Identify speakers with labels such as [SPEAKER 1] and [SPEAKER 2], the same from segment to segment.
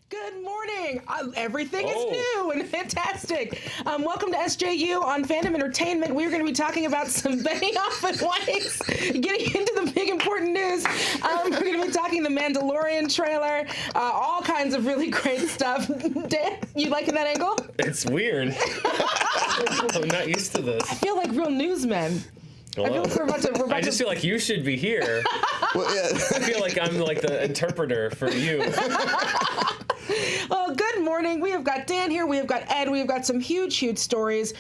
[SPEAKER 1] Good morning. Everything is new and fantastic. Welcome to SJU on Fandom Entertainment. We're going to be talking about some Benioff and Weiss, getting into the big important news. We're going to be talking the Mandalorian trailer, all kinds of really great stuff. Dan, you liking that angle?
[SPEAKER 2] It's weird. I'm not used to this.
[SPEAKER 1] I feel like real newsmen.
[SPEAKER 2] Hello.
[SPEAKER 1] I feel like we're about
[SPEAKER 2] I just feel like you should be here.
[SPEAKER 3] Well, yeah.
[SPEAKER 2] I feel like I'm like the interpreter for you.
[SPEAKER 1] Well, good morning. We have got Dan here. We have got Ed. We have got some huge, huge stories.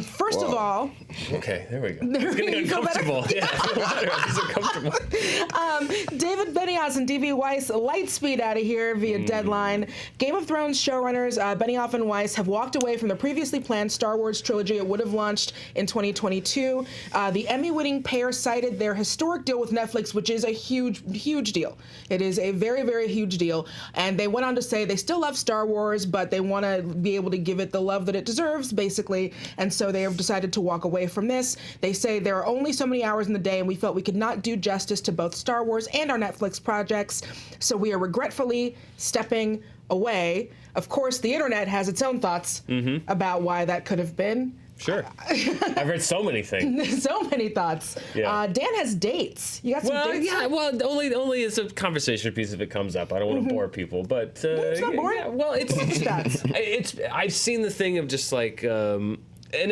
[SPEAKER 1] First of all...
[SPEAKER 2] Okay, there we go. It's getting uncomfortable. Yeah, I feel better. I'm so comfortable.
[SPEAKER 1] David Benioff and D.B. Weiss, light speed out of here via deadline. Game of Thrones showrunners Benioff and Weiss have walked away from the previously planned Star Wars trilogy. It would have launched in 2022. The Emmy-winning pair cited their historic deal with Netflix, which is a huge, huge deal. It is a very, very huge deal. And they went on to say they still love Star Wars, but they want to be able to give it the love that it deserves, basically. And so they have decided to walk away from this. They say there are only so many hours in the day, and we felt we could not do justice to both Star Wars and our Netflix projects. So we are regretfully stepping away. Of course, the internet has its own thoughts about why that could have been.
[SPEAKER 2] Sure. I've read so many things.
[SPEAKER 1] So many thoughts.
[SPEAKER 2] Yeah.
[SPEAKER 1] Dan has dates. You got some dates?
[SPEAKER 2] Yeah, well, only as a conversation piece if it comes up. I don't want to bore people, but
[SPEAKER 1] it's not boring.
[SPEAKER 2] Yeah, well, it's
[SPEAKER 1] Stats.
[SPEAKER 2] I've seen the thing of just like and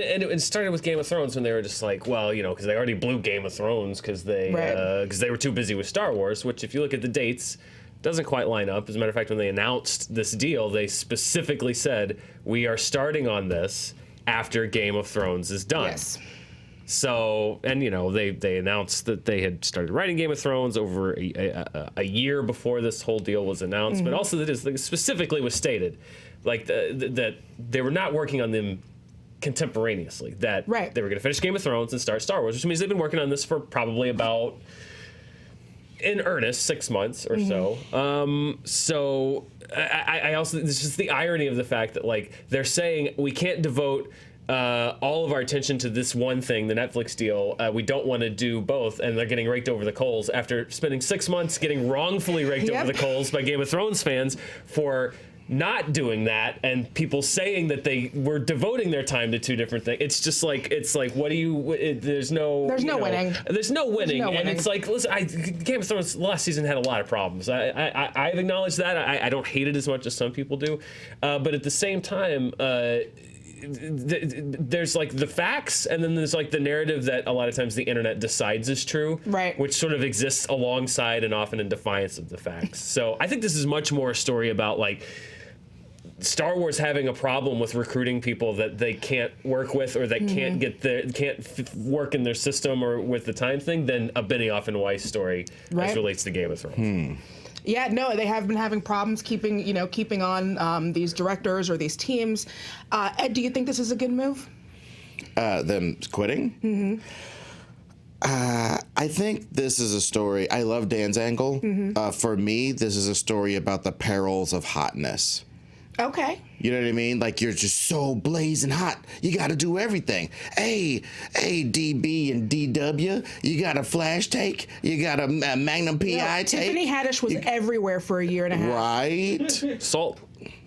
[SPEAKER 2] it started with Game of Thrones when they were just like, well, you know, because they already blew Game of Thrones because they were too busy with Star Wars, which if you look at the dates, doesn't quite line up. As a matter of fact, when they announced this deal, they specifically said, we are starting on this after Game of Thrones is done.
[SPEAKER 1] Yes.
[SPEAKER 2] So, and you know, they announced that they had started writing Game of Thrones over a year before this whole deal was announced, but also that is specifically was stated, like that they were not working on them contemporaneously. That they were going to finish Game of Thrones and start Star Wars, which means they've been working on this for probably about, in earnest, 6 months or so. So I also, this is the irony of the fact that like they're saying we can't devote all of our attention to this one thing, the Netflix deal. We don't want to do both, and they're getting raked over the coals after spending 6 months getting wrongfully raked over the coals by Game of Thrones fans for not doing that, and people saying that they were devoting their time to two different things. It's just like, what do you? There's no
[SPEAKER 1] winning.
[SPEAKER 2] There's no winning, and it's like, listen, Game of Thrones last season had a lot of problems. I've acknowledged that. I don't hate it as much as some people do, but at the same time. There's like the facts, and then there's like the narrative that a lot of times the internet decides is true, which sort of exists alongside and often in defiance of the facts. So I think this is much more a story about like Star Wars having a problem with recruiting people that they can't work with or that can't work in their system or with the time thing than a Benioff and Weiss story as relates to Game of Thrones.
[SPEAKER 1] Yeah, no, they have been having problems keeping on these directors or these teams. Ed, do you think this is a good move?
[SPEAKER 3] Them quitting? I think this is a story. I love Dan's angle. For me, this is a story about the perils of hotness.
[SPEAKER 1] Okay.
[SPEAKER 3] You know what I mean? Like, you're just so blazing hot. You got to do everything. Hey, DB and DW, you got a flash take? You got a Magnum PI take?
[SPEAKER 1] Tiffany Haddish was everywhere for a year and a half.
[SPEAKER 3] Right?
[SPEAKER 2] Salt.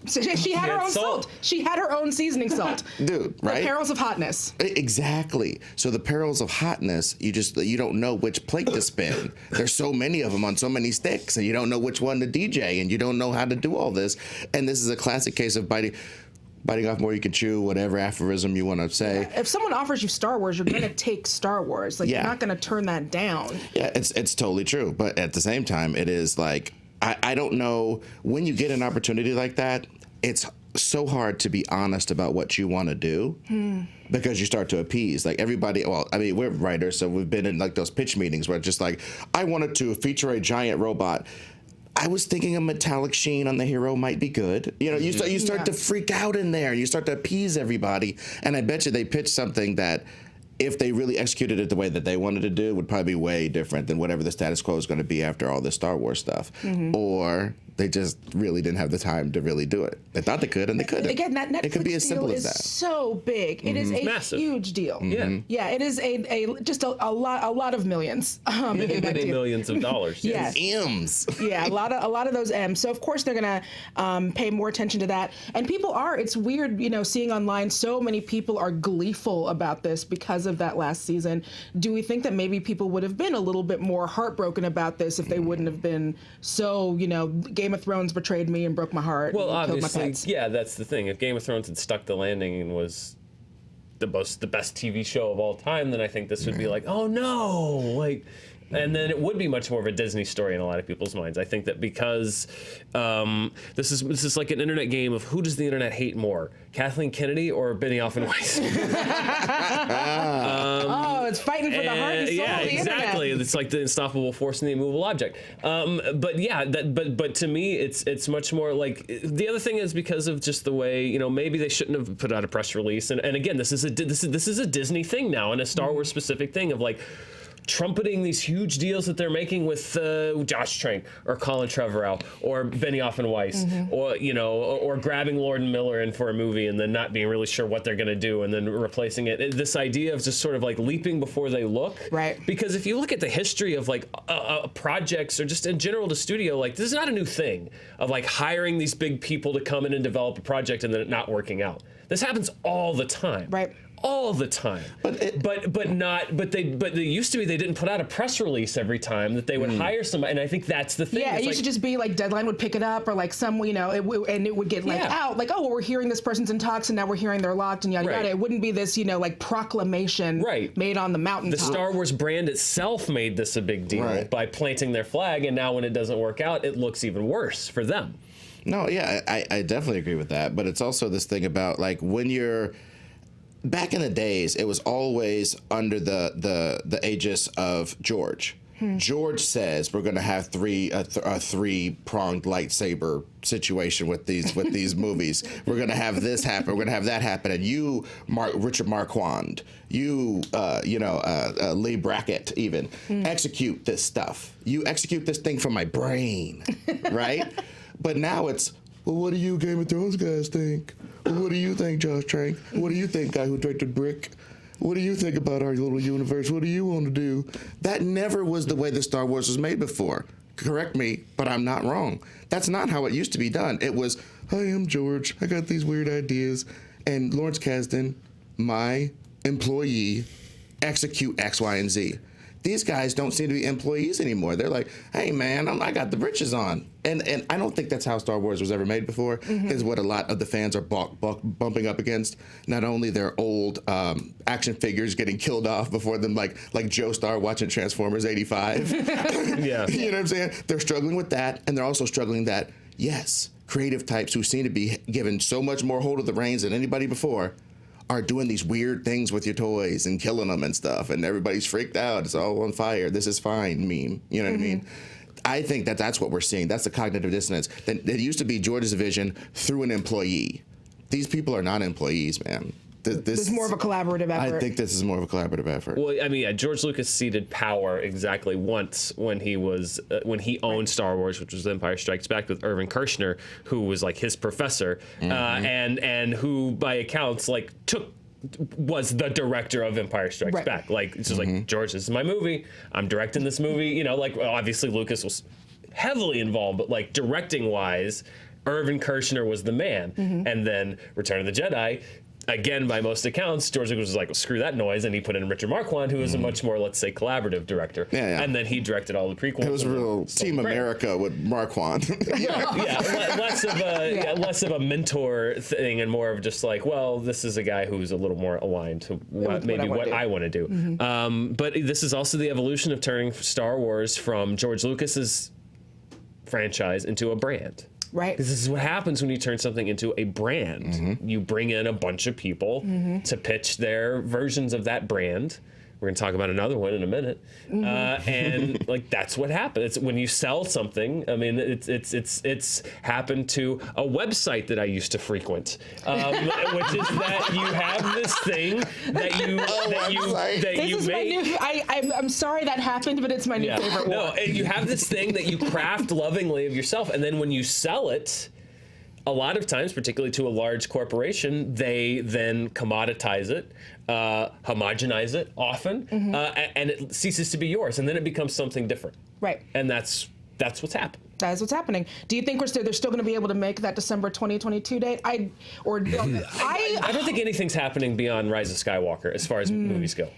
[SPEAKER 1] So she had her own salt. She had her own seasoning salt.
[SPEAKER 3] Dude, right?
[SPEAKER 1] The perils of hotness.
[SPEAKER 3] Exactly. So the perils of hotness, you don't know which plate to spin. There's so many of them on so many sticks, and you don't know which one to DJ, and you don't know how to do all this. And this is a classic case of biting off more you can chew, whatever aphorism you want to say.
[SPEAKER 1] Yeah. If someone offers you Star Wars, you're going to take Star Wars. Like, you're not going to turn that down.
[SPEAKER 3] Yeah, it's totally true. But at the same time, it is like, I don't know, when you get an opportunity like that, it's so hard to be honest about what you want to do because you start to appease. Like everybody, well, I mean, we're writers, so we've been in like those pitch meetings where it's just like, I wanted to feature a giant robot. I was thinking a metallic sheen on the hero might be good. You know, you start to freak out in there. You start to appease everybody. And I bet you they pitched something that if they really executed it the way that they wanted to do, would probably be way different than whatever the status quo is going to be after all this Star Wars stuff. Or They just really didn't have the time to really do it. They thought they could, and they couldn't.
[SPEAKER 1] Again, that Netflix
[SPEAKER 3] it could be as simple
[SPEAKER 1] deal
[SPEAKER 3] as
[SPEAKER 1] is
[SPEAKER 3] that.
[SPEAKER 1] so big. It is a
[SPEAKER 2] Massive.
[SPEAKER 1] huge deal.
[SPEAKER 2] Yeah.
[SPEAKER 1] It is just a lot of millions. In that deal.
[SPEAKER 2] Millions of dollars.
[SPEAKER 1] Yes.
[SPEAKER 3] M's.
[SPEAKER 1] Yeah, a lot of those M's. So of course they're gonna pay more attention to that. And people are. It's weird, seeing online so many people are gleeful about this because of that last season. Do we think that maybe people would have been a little bit more heartbroken about this if they wouldn't have been so, Game of Thrones betrayed me and broke my heart.
[SPEAKER 2] Well,
[SPEAKER 1] and killed my
[SPEAKER 2] obviously,
[SPEAKER 1] pets.
[SPEAKER 2] yeah, that's the thing. If Game of Thrones had stuck the landing and was the best TV show of all time, then I think this would be like, oh no, and then it would be much more of a Disney story in a lot of people's minds. I think that because this is like an internet game of who does the internet hate more, Kathleen Kennedy or Benioff and Weiss?
[SPEAKER 1] It's fighting for the heart and soul
[SPEAKER 2] Yeah,
[SPEAKER 1] of the
[SPEAKER 2] exactly.
[SPEAKER 1] internet.
[SPEAKER 2] It's like the unstoppable force in the immovable object. But to me, it's much more like the other thing is because of just the way maybe they shouldn't have put out a press release. And again, this is a Disney thing now and a Star Wars specific thing of like trumpeting these huge deals that they're making with Josh Trank or Colin Trevorrow or Benioff and Weiss, or grabbing Lord and Miller in for a movie and then not being really sure what they're going to do and then replacing it. This idea of just sort of like leaping before they look. Right. Because if you look at the history of like projects or just in general to studio, like this is not a new thing of like hiring these big people to come in and develop a project and then it not working out. This happens all the time. Right. All the time, but they used to be they didn't put out a press release every time that they would hire somebody, and I think that's the thing.
[SPEAKER 1] Yeah, it
[SPEAKER 2] used
[SPEAKER 1] to just be like Deadline would pick it up or like some and it would get out like, oh well, we're hearing this person's in talks and now we're hearing they're locked and yada yada. It wouldn't be this like proclamation made on the mountaintop.
[SPEAKER 2] The Star Wars brand itself made this a big deal by planting their flag, and now when it doesn't work out, it looks even worse for them.
[SPEAKER 3] No, yeah, I definitely agree with that, but it's also this thing about like when you're back in the days, it was always under the aegis of George. George says we're going to have a three-pronged lightsaber situation with these movies. We're going to have this happen. We're going to have that happen. And you, Richard Marquand, you, Lee Brackett, even execute this stuff. You execute this thing from my brain, right? But now it's, well, what do you Game of Thrones guys think? What do you think, Josh Trank? What do you think, guy who directed Brick? What do you think about our little universe? What do you want to do? That never was the way the Star Wars was made before. Correct me, but I'm not wrong. That's not how it used to be done. It was, hi, I'm George. I got these weird ideas. And Lawrence Kasdan, my employee, execute X, Y, and Z. These guys don't seem to be employees anymore. They're like, hey, man, I got the britches on. And I don't think that's how Star Wars was ever made before, is what a lot of the fans are bumping up against. Not only their old action figures getting killed off before them, like Joe Starr watching Transformers 85.
[SPEAKER 2] Yeah.
[SPEAKER 3] You know what I'm saying? They're struggling with that, and they're also struggling that, yes, creative types who seem to be given so much more hold of the reins than anybody before are doing these weird things with your toys and killing them and stuff, and everybody's freaked out. It's all on fire. This is fine meme. You know what I mean? I think that's what we're seeing. That's the cognitive dissonance. That it used to be George's vision through an employee. These people are not employees, man. This
[SPEAKER 1] is more of a collaborative effort.
[SPEAKER 3] I think this is more of a collaborative effort.
[SPEAKER 2] Well, I mean, George Lucas ceded power exactly once when he owned Star Wars, which was Empire Strikes Back with Irvin Kershner, who was like his professor, and who, by accounts, like was the director of Empire Strikes Back. Like it's just like, George, this is my movie. I'm directing this movie. Like obviously Lucas was heavily involved, but like directing wise, Irvin Kershner was the man. And then Return of the Jedi. Again, by most accounts, George Lucas was like, well, screw that noise, and he put in Richard Marquand, who was a much more, let's say, collaborative director. And then he directed all the prequels.
[SPEAKER 3] It was real Team America with Marquand.
[SPEAKER 2] Less of a mentor thing and more of just like, well, this is a guy who's a little more aligned to what I want to do. But this is also the evolution of turning Star Wars from George Lucas's franchise into a brand.
[SPEAKER 1] Right.
[SPEAKER 2] This is what happens when you turn something into a brand. You bring in a bunch of people to pitch their versions of that brand, We're going to talk about another one in a minute. And like, that's what happened. It's when you sell something. I mean, it's happened to a website that I used to frequent, which is that you have this thing that you make.
[SPEAKER 1] I'm sorry that happened, but it's my new favorite one.
[SPEAKER 2] No, and you have this thing that you craft lovingly of yourself, and then when you sell it, a lot of times, particularly to a large corporation, they then commoditize it, homogenize it often, and it ceases to be yours, and then it becomes something different.
[SPEAKER 1] Right.
[SPEAKER 2] And that's what's happened.
[SPEAKER 1] That is what's happening. Do you think they're still going to be able to make that December 2022 date? I
[SPEAKER 2] don't think anything's happening beyond Rise of Skywalker as far as movies go.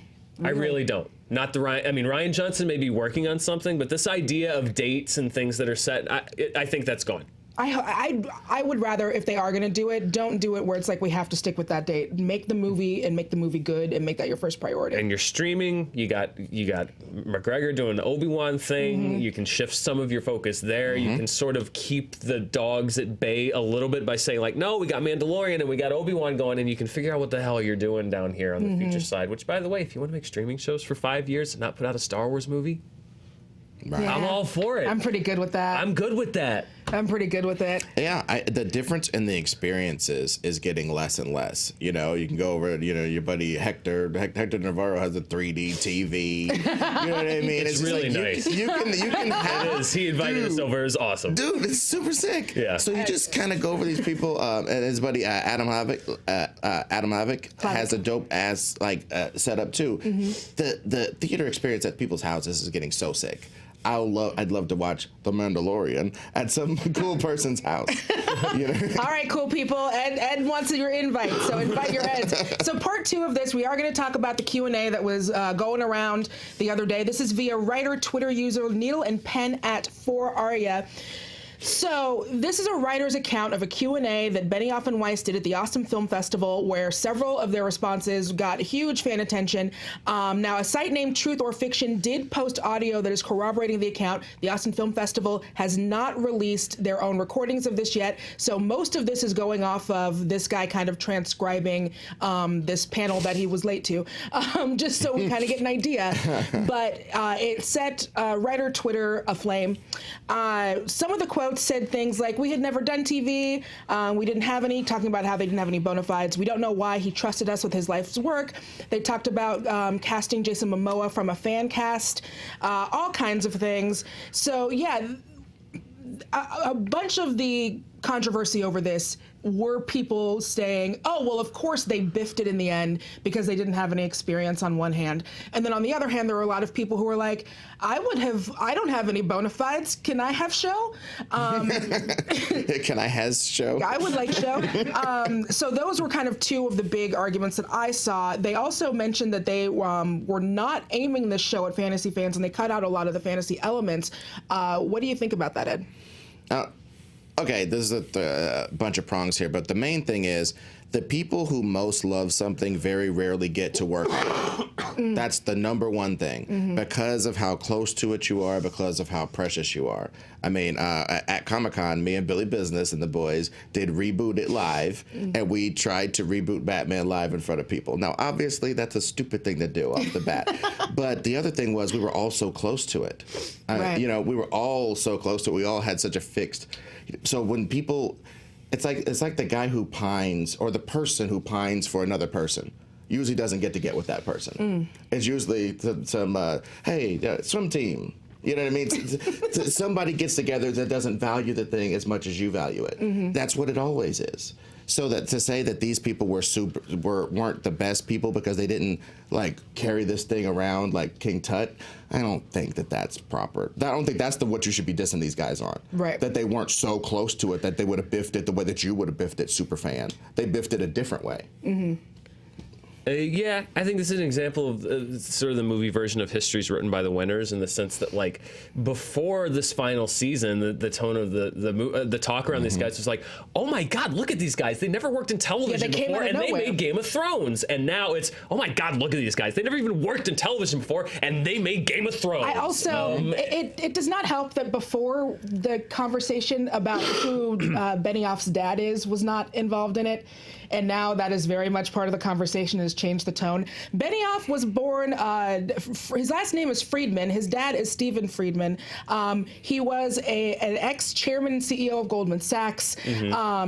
[SPEAKER 2] I really don't. Not the Ryan. I mean, Rian Johnson may be working on something, but this idea of dates and things that are set, I think that's gone.
[SPEAKER 1] I would rather, if they are going to do it, don't do it where it's like we have to stick with that date. Make the movie and make the movie good and make that your first priority.
[SPEAKER 2] And you're streaming. You got McGregor doing the Obi-Wan thing. You can shift some of your focus there. You can sort of keep the dogs at bay a little bit by saying like, no, we got Mandalorian and we got Obi-Wan going, and you can figure out what the hell you're doing down here on the future side. Which, by the way, if you want to make streaming shows for 5 years and not put out a Star Wars movie,
[SPEAKER 1] Yeah.
[SPEAKER 2] I'm all for it.
[SPEAKER 1] I'm pretty good with that.
[SPEAKER 2] I'm good with that.
[SPEAKER 1] I'm pretty good with it.
[SPEAKER 3] Yeah, the difference in the experiences is getting less and less. You know, you can go over, your buddy Hector Navarro has a 3D TV. You know what I mean?
[SPEAKER 2] It's really
[SPEAKER 3] like
[SPEAKER 2] nice.
[SPEAKER 3] You can have
[SPEAKER 2] It is. He invited us over. It was awesome.
[SPEAKER 3] Dude, it's super sick.
[SPEAKER 2] Yeah.
[SPEAKER 3] So you just kind of go over these people, and his buddy Adam Hlavic has a dope ass setup too. The theater experience at people's houses is getting so sick. I'd love to watch The Mandalorian at some cool person's house.
[SPEAKER 1] All right, cool people. Ed wants your invite, so invite your Eds. So part 2 of this, we are going to talk about the Q&A that was going around the other day. This is via writer Twitter user Needle and Pen at 4Arya. So this is a writer's account of a Q&A that Benioff and Weiss did at the Austin Film Festival, where several of their responses got huge fan attention. Now, a site named Truth or Fiction did post audio that is corroborating the account. The Austin Film Festival has not released their own recordings of this yet, so most of this is going off of this guy kind of transcribing this panel that he was late to, just so we kind of get an idea. But it set writer Twitter aflame. Some of the quotes said things like, we had never done TV, we didn't have any, talking about how they didn't have any bona fides. We don't know why he trusted us with his life's work. They talked about casting Jason Momoa from a fan cast, all kinds of things. So yeah, a bunch of the controversy over this were people saying, oh, well, of course they biffed it in the end because they didn't have any experience on one hand. And then on the other hand, there were a lot of people who were like, I don't have any bona fides. Can I have show?
[SPEAKER 3] Can I has show?
[SPEAKER 1] I would like show. So those were kind of 2 of the big arguments that I saw. They also mentioned that they were not aiming this show at fantasy fans, and they cut out a lot of the fantasy elements. What do you think about that, Ed?
[SPEAKER 3] Okay, there's a bunch of prongs here, but the main thing is the people who most love something very rarely get to work on it. That's the number one thing, because of how close to it you are, because of how precious you are. I mean, at Comic-Con, me and Billy Business and the boys did Reboot It Live, and we tried to reboot Batman live in front of people. Now, obviously, that's a stupid thing to do off the bat, but the other thing was we were all so close to it.
[SPEAKER 1] Right.
[SPEAKER 3] We were all so close to it. We all had such a fixed... So when people... It's like the guy who pines, or the person who pines for another person, usually doesn't get with that person. It's usually some swim team. You know what I mean? Somebody gets together that doesn't value the thing as much as you value it. That's what it always is. So that to say that these people weren't the best people because they didn't carry this thing around like King Tut, I don't think that's proper. I don't think that's what you should be dissing these guys on.
[SPEAKER 1] Right.
[SPEAKER 3] That they weren't so close to it that they would have biffed it the way that you would have biffed it, super fan. They biffed it a different way.
[SPEAKER 2] Yeah, I think this is an example of sort of the movie version of History's Written by the Winners, in the sense that, before this final season, the tone of the talk around these guys was like, oh my God, look at these guys. They never worked in television before, and they made Game of Thrones. And now it's, oh my God, look at these guys. They never even worked in television before, and they made Game of Thrones.
[SPEAKER 1] I also, it does not help that before the conversation about who Benioff's dad was not involved in it. And now that is very much part of the conversation, is just changed the tone. Benioff was born, his last name is Friedman. His dad is Stephen Friedman. He was an ex-chairman and CEO of Goldman Sachs,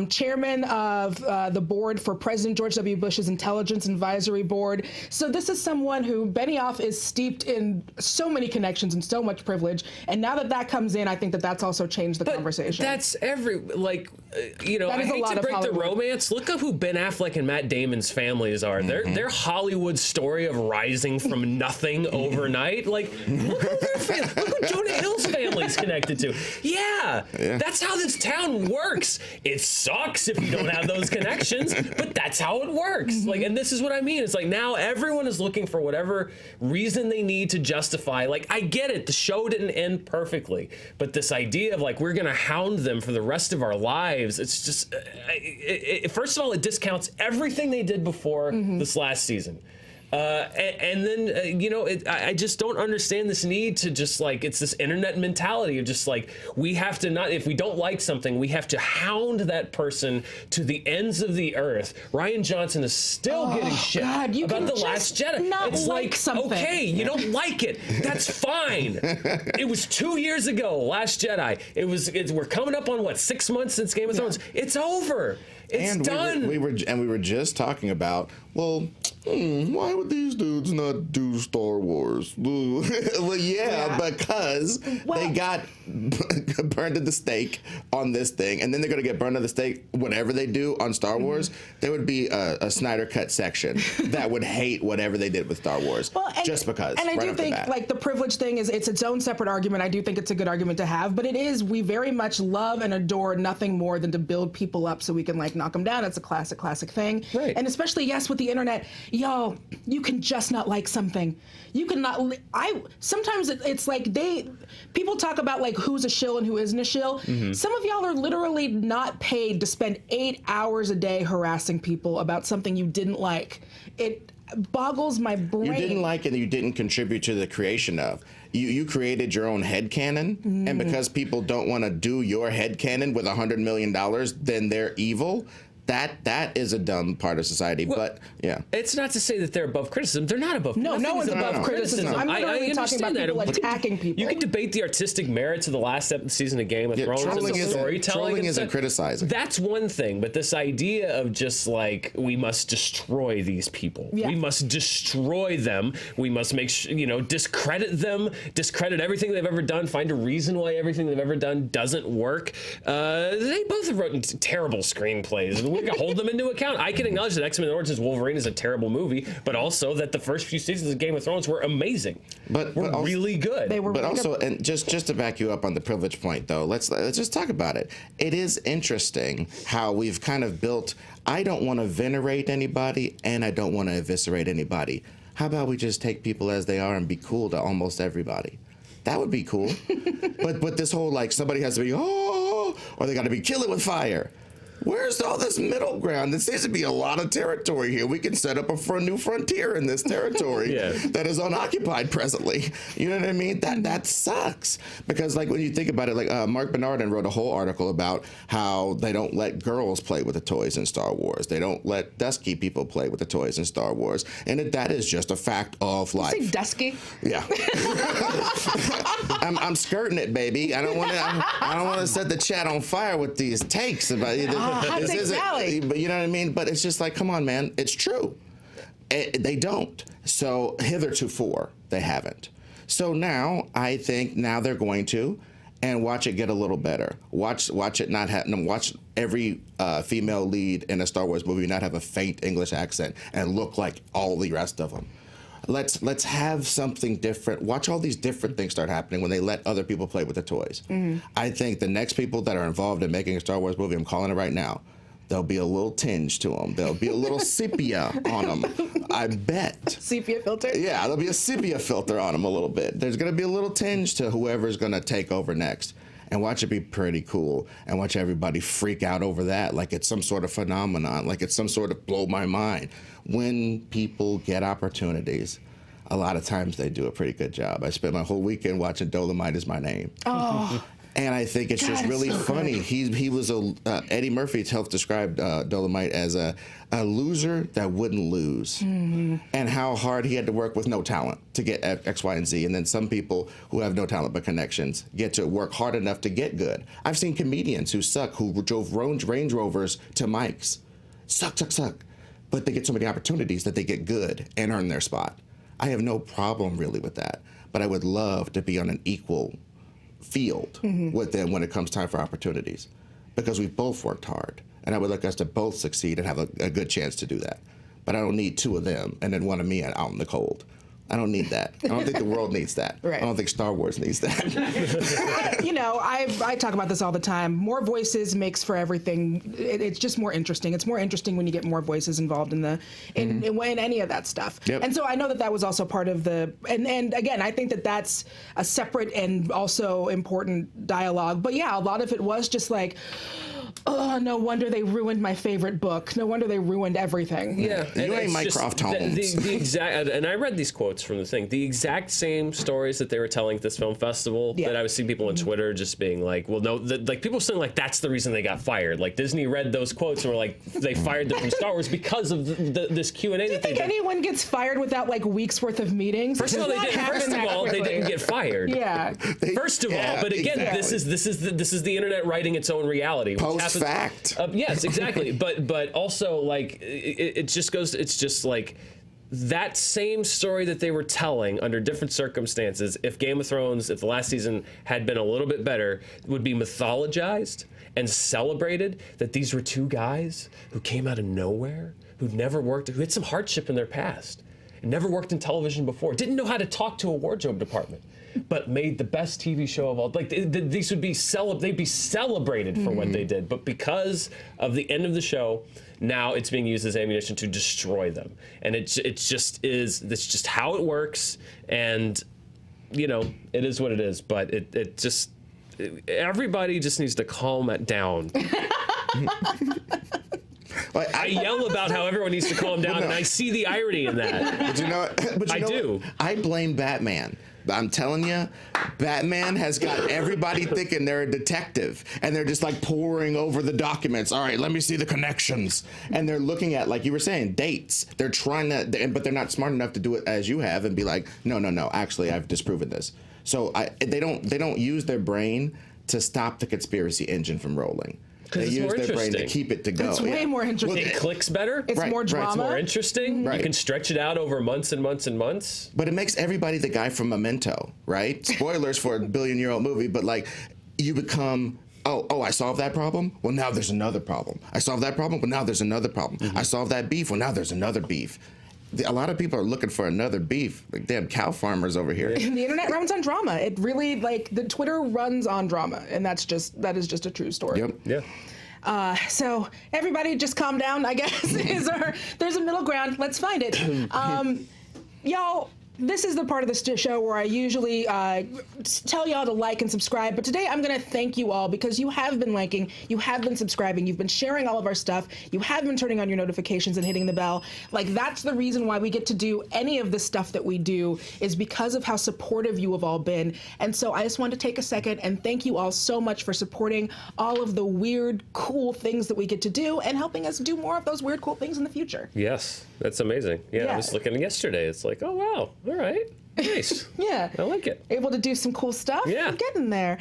[SPEAKER 1] chairman of the board for President George W. Bush's Intelligence Advisory Board. So this is someone who, Benioff is steeped in so many connections and so much privilege. And now that comes in, I think that's also changed the conversation.
[SPEAKER 2] That's I hate to break the romance. Look up who Ben Affleck and Matt Damon's families are. They're Hollywood's story of rising from nothing overnight. Like, look who Jonah Hill's family's connected to. Yeah, that's how this town works. It sucks if you don't have those connections, but that's how it works. Like, and this is what I mean. It's like now everyone is looking for whatever reason they need to justify. Like, I get it. The show didn't end perfectly, but this idea of like we're gonna hound them for the rest of our lives, it's just first of all, it discounts everything they did before this last season. And then, I just don't understand this need to just like, it's this internet mentality of just like, we have to not, if we don't like something, we have to hound that person to the ends of the earth. Rian Johnson is still getting shit about The Last Jedi. It's like something. Okay, you don't like it. That's fine. It was 2 years ago, Last Jedi. We're coming up on 6 months since Game of Thrones. It's over. It's done.
[SPEAKER 3] We were just talking about, well, why would these dudes not do Star Wars? Well, because they got burned at the stake on this thing, and then they're going to get burned at the stake whatever they do on Star Wars. There would be a Snyder Cut section that would hate whatever they did with Star Wars, just because. And I do think
[SPEAKER 1] like the privilege thing it's its own separate argument. I do think it's a good argument to have, but we very much love and adore nothing more than to build people up so we can like knock them down. It's a classic thing.
[SPEAKER 2] Right.
[SPEAKER 1] And especially, with the internet, you can just not like something. You cannot. Sometimes it's like people talk about like who's a shill and who isn't a shill. Some of y'all are literally not paid to spend 8 hours a day harassing people about something you didn't like. It boggles my brain.
[SPEAKER 3] You didn't like it and you didn't contribute to the creation of. You created your own headcanon, and because people don't want to do your headcanon with $100 million, then they're evil. That is a dumb part of society, but
[SPEAKER 2] it's not to say that they're above criticism. They're not above.
[SPEAKER 1] No one's above criticism. I'm literally talking about people attacking people.
[SPEAKER 2] You can debate the artistic merits of the last season of Game of Thrones and the storytelling.
[SPEAKER 3] Trolling isn't criticizing.
[SPEAKER 2] That's one thing, but this idea of just like we must destroy these people, we must destroy them, we must make discredit them, discredit everything they've ever done, find a reason why everything they've ever done doesn't work. They both have written terrible screenplays. We can hold them into account. I can acknowledge that X-Men Origins Wolverine is a terrible movie, but also that the first few seasons of Game of Thrones were amazing. But also, really good.
[SPEAKER 1] They were
[SPEAKER 3] and just to back you up on the privilege point, though, let's just talk about it. It is interesting how we've kind of built, I don't want to venerate anybody, and I don't want to eviscerate anybody. How about we just take people as they are and be cool to almost everybody? That would be cool. but this whole, like, somebody has to be, or they got to be kill it with fire. Where's all this middle ground? There seems to be a lot of territory here. We can set up a new frontier in this territory that is unoccupied presently. You know what I mean? That sucks. Because like when you think about it, like Mark Bernardin wrote a whole article about how they don't let girls play with the toys in Star Wars. They don't let dusky people play with the toys in Star Wars. And that is just a fact of life.
[SPEAKER 1] You say dusky?
[SPEAKER 3] Yeah. I'm skirting it, baby. I don't want to set the chat on fire with these takes about it.
[SPEAKER 1] Hot take Sally.
[SPEAKER 3] But you know what I mean? But it's just like, come on, man. It's true. They don't. So hitherto they haven't. So now I think they're going to, and watch it get a little better. Watch it not have. Watch every female lead in a Star Wars movie not have a faint English accent and look like all the rest of them. Let's have something different. Watch all these different things start happening when they let other people play with the toys. I think the next people that are involved in making a Star Wars movie, I'm calling it right now, there'll be a little tinge to them. There'll be a little sepia on them. I bet.
[SPEAKER 1] Sepia filter?
[SPEAKER 3] Yeah, there'll be a sepia filter on them a little bit. There's going to be a little tinge to whoever's going to take over next. And watch it be pretty cool, and watch everybody freak out over that like it's some sort of phenomenon, like it's some sort of blow my mind. When people get opportunities, a lot of times they do a pretty good job. I spent my whole weekend watching Dolomite Is My Name.
[SPEAKER 1] Oh,
[SPEAKER 3] And I think it's just really funny. He was Eddie Murphy helped describe Dolomite as a loser that wouldn't lose, and how hard he had to work with no talent to get X, Y, and Z. And then some people who have no talent but connections get to work hard enough to get good. I've seen comedians who suck, who drove Range Rovers to mics, suck, but they get so many opportunities that they get good and earn their spot. I have no problem really with that, but I would love to be on an equal field with them when it comes time for opportunities, because we've both worked hard, and I would like us to both succeed and have a good chance to do that. But I don't need two of them and then one of me out in the cold. I don't need that. I don't think the world needs that.
[SPEAKER 1] Right.
[SPEAKER 3] I don't think Star Wars needs that.
[SPEAKER 1] You know, I talk about this all the time. More voices makes for everything. It's just more interesting. It's more interesting when you get more voices involved in any of that stuff.
[SPEAKER 3] Yep.
[SPEAKER 1] And so I know that was also part of the, and again, I think that that's a separate and also important dialogue. But yeah, a lot of it was just like, oh, no wonder they ruined my favorite book. No wonder they ruined everything.
[SPEAKER 2] Yeah,
[SPEAKER 3] You ain't Mycroft Holmes.
[SPEAKER 2] The exact, and I read these quotes from the thing. The exact same stories that they were telling at this film festival.
[SPEAKER 1] Yeah.
[SPEAKER 2] That I was seeing people on Twitter just being like, "Well, no," like people saying like that's the reason they got fired. Like Disney read those quotes and were like, they fired them from Star Wars because of this Q&A.
[SPEAKER 1] Do you think anyone gets fired without like weeks worth of meetings?
[SPEAKER 2] First of all, they didn't get fired.
[SPEAKER 1] Yeah.
[SPEAKER 2] First of all, but again,
[SPEAKER 3] exactly.
[SPEAKER 2] this is the internet writing its own reality.
[SPEAKER 3] Post fact.
[SPEAKER 2] Yes, exactly. but also like it just goes. It's just like that same story that they were telling under different circumstances. If Game of Thrones, if the last season had been a little bit better, would be mythologized and celebrated. That these were two guys who came out of nowhere, who'd never worked, who had some hardship in their past, never worked in television before, didn't know how to talk to a wardrobe department, but made the best TV show of all. Like these would be they'd be celebrated for what they did. But because of the end of the show, now it's being used as ammunition to destroy them. And it's just how it works. And you know, it is what it is. But it just everybody just needs to calm it down. I yell about how everyone needs to calm down, and I see the irony in that.
[SPEAKER 3] But you know what?
[SPEAKER 2] I do.
[SPEAKER 3] I blame Batman. I'm telling you, Batman has got everybody thinking they're a detective, and they're just like poring over the documents. All right, let me see the connections. And they're looking at, like you were saying, dates. They're trying to, but they're not smart enough to do it as you have and be like, no, actually, I've disproven this. So they don't use their brain to stop the conspiracy engine from rolling. They use their brain to keep it to go.
[SPEAKER 1] It's way more interesting.
[SPEAKER 2] It clicks better.
[SPEAKER 1] It's more drama.
[SPEAKER 2] It's more interesting.
[SPEAKER 3] Right.
[SPEAKER 2] You can stretch it out over months and months and months.
[SPEAKER 3] But it makes everybody the guy from Memento, right? Spoilers for a billion-year-old movie, but like you become, I solved that problem? Well, now there's another problem. I solved that problem? Well, now there's another problem. I solved that beef? Well, now there's another beef. A lot of people are looking for another beef. Like, damn cow farmers over here.
[SPEAKER 1] The internet runs on drama. It really, like, the Twitter runs on drama, and that is just a true story.
[SPEAKER 3] Yep.
[SPEAKER 2] Yeah.
[SPEAKER 1] So everybody just calm down, I guess. There's a middle ground. Let's find it. Y'all, this is the part of the show where I usually tell y'all to like and subscribe, but today I'm going to thank you all because you have been liking, you have been subscribing, you've been sharing all of our stuff, you have been turning on your notifications and hitting the bell. Like, that's the reason why we get to do any of the stuff that we do, is because of how supportive you have all been. And so I just wanted to take a second and thank you all so much for supporting all of the weird, cool things that we get to do and helping us do more of those weird, cool things in the future.
[SPEAKER 2] Yes, that's amazing. Yeah, I was looking yesterday. It's like, oh, wow. All right. Nice.
[SPEAKER 1] Yeah.
[SPEAKER 2] I like it.
[SPEAKER 1] Able to do some cool stuff.
[SPEAKER 2] Yeah.
[SPEAKER 1] We're getting there.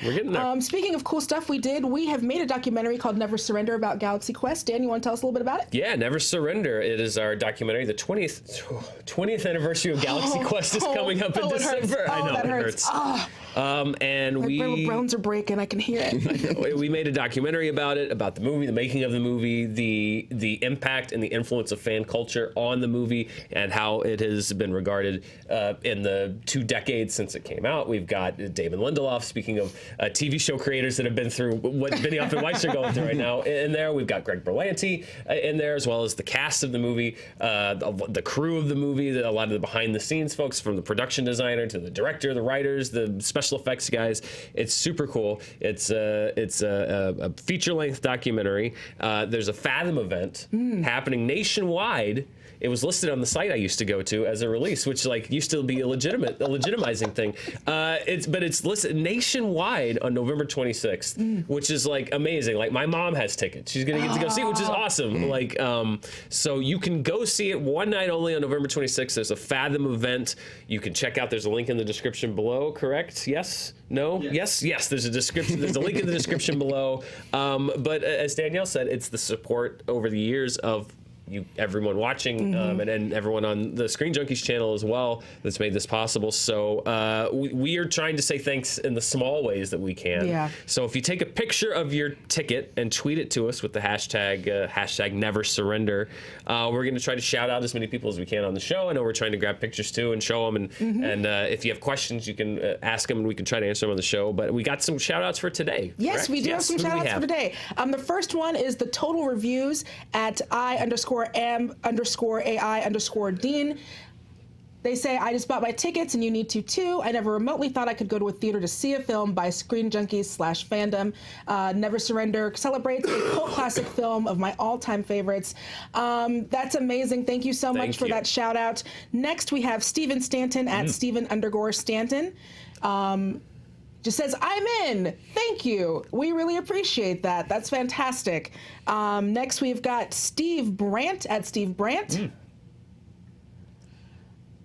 [SPEAKER 1] Speaking of cool stuff we have made a documentary called Never Surrender about Galaxy Quest. Dan, you want to tell us a little bit about it?
[SPEAKER 2] Yeah, Never Surrender. It is our documentary. The 20th anniversary of Galaxy Quest is coming up in December.
[SPEAKER 1] I know,
[SPEAKER 2] it hurts. And
[SPEAKER 1] my
[SPEAKER 2] we
[SPEAKER 1] bones are breaking. I can hear it.
[SPEAKER 2] We made a documentary about it, about the movie, the making of the movie, the impact and the influence of fan culture on the movie, and how it has been regarded in the 2 decades since it came out. We've got Damon Lindelof, speaking of TV show creators that have been through what Benioff and Weiss are going through right now, in there. We've got Greg Berlanti in there, as well as the cast of the movie, the crew of the movie, a lot of the behind-the-scenes folks, from the production designer to the director, the writers, the special special effects guys. It's super cool. It's a feature-length documentary. There's a Fathom event happening nationwide. It was listed on the site I used to go to as a release, which like used to be a legitimizing thing. It's listed nationwide on November 26th, which is like amazing. Like my mom has tickets; she's gonna get to go see it, which is awesome. Like, so you can go see it one night only on November 26th. There's a Fathom event. You can check out. There's a link in the description below. Correct? Yes? No? Yes. There's a description. There's a link in the description below. But as Danielle said, it's the support over the years of everyone watching and everyone on the Screen Junkies channel as well that's made this possible. So we are trying to say thanks in the small ways that we can.
[SPEAKER 1] Yeah.
[SPEAKER 2] So if you take a picture of your ticket and tweet it to us with the hashtag Never Surrender, we're going to try to shout out as many people as we can on the show. I know we're trying to grab pictures too and show them. And if you have questions, you can ask them and we can try to answer them on the show. But we got some shout outs for today.
[SPEAKER 1] Yes,
[SPEAKER 2] correct?
[SPEAKER 1] we do have some shout outs for today. The first one is the total reviews at I_am_AI_Dean. They say, I just bought my tickets and you need to too. I never remotely thought I could go to a theater to see a film by Screen Junkies /Fandom. Never Surrender celebrates a cult classic film of my all-time favorites. That's amazing. Thank you so much for that shout out. Next, we have Steven Stanton at Steven_Stanton. Just says, I'm in. Thank you. We really appreciate that. That's fantastic. Next, we've got Steve Brant at Steve Brant.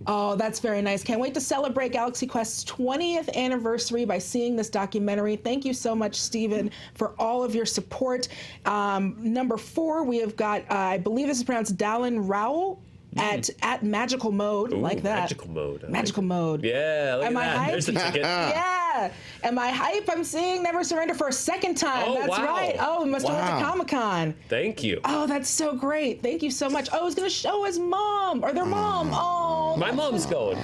[SPEAKER 1] Oh, that's very nice. Can't wait to celebrate Galaxy Quest's 20th anniversary by seeing this documentary. Thank you so much, Steven, for all of your support. Number 4, we have got, I believe this is pronounced Dalin Rowell. At Magical Mode, like that.
[SPEAKER 2] Magical Mode.
[SPEAKER 1] Magical Mode.
[SPEAKER 2] Yeah, look
[SPEAKER 1] Am
[SPEAKER 2] at
[SPEAKER 1] I
[SPEAKER 2] that.
[SPEAKER 1] hype?
[SPEAKER 2] There's the ticket.
[SPEAKER 1] Yeah. Am I hype? I'm seeing Never Surrender for a second time.
[SPEAKER 2] Oh,
[SPEAKER 1] That's
[SPEAKER 2] wow.
[SPEAKER 1] right. Oh, we must have went to Comic-Con.
[SPEAKER 2] Thank you.
[SPEAKER 1] Oh, that's so great. Thank you so much. Oh, he's going to show his mom or their mom. Oh.
[SPEAKER 2] My mom's going.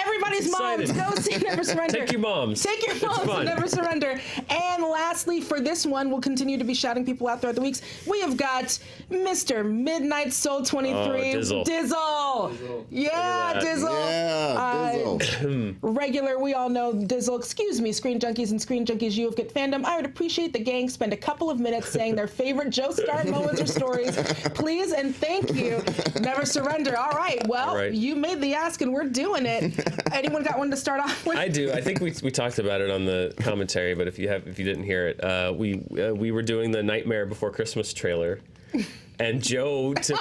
[SPEAKER 1] Everybody's moms. Go see Never Surrender.
[SPEAKER 2] Take your moms.
[SPEAKER 1] Take your moms to Never Surrender. And lastly, for this one, we'll continue to be shouting people out throughout the weeks. We have got Mr. Midnight Soul 23.
[SPEAKER 2] DIZZLE.
[SPEAKER 1] DIZZLE. Yeah, DIZZLE.
[SPEAKER 3] Yeah, DIZZLE.
[SPEAKER 1] Regular, we all know DIZZLE. Excuse me, Screen Junkies and Screen Junkies U.F.Get Fandom. I would appreciate the gang spend a couple of minutes saying their favorite Joestar moments or stories. Please and thank you. Never Surrender. All right. Well, you made the ask and we're doing it. Anyone got one to start off with?
[SPEAKER 2] I do. I think we talked about it on the commentary, but if you didn't hear it, we were doing the Nightmare Before Christmas trailer. And Joe took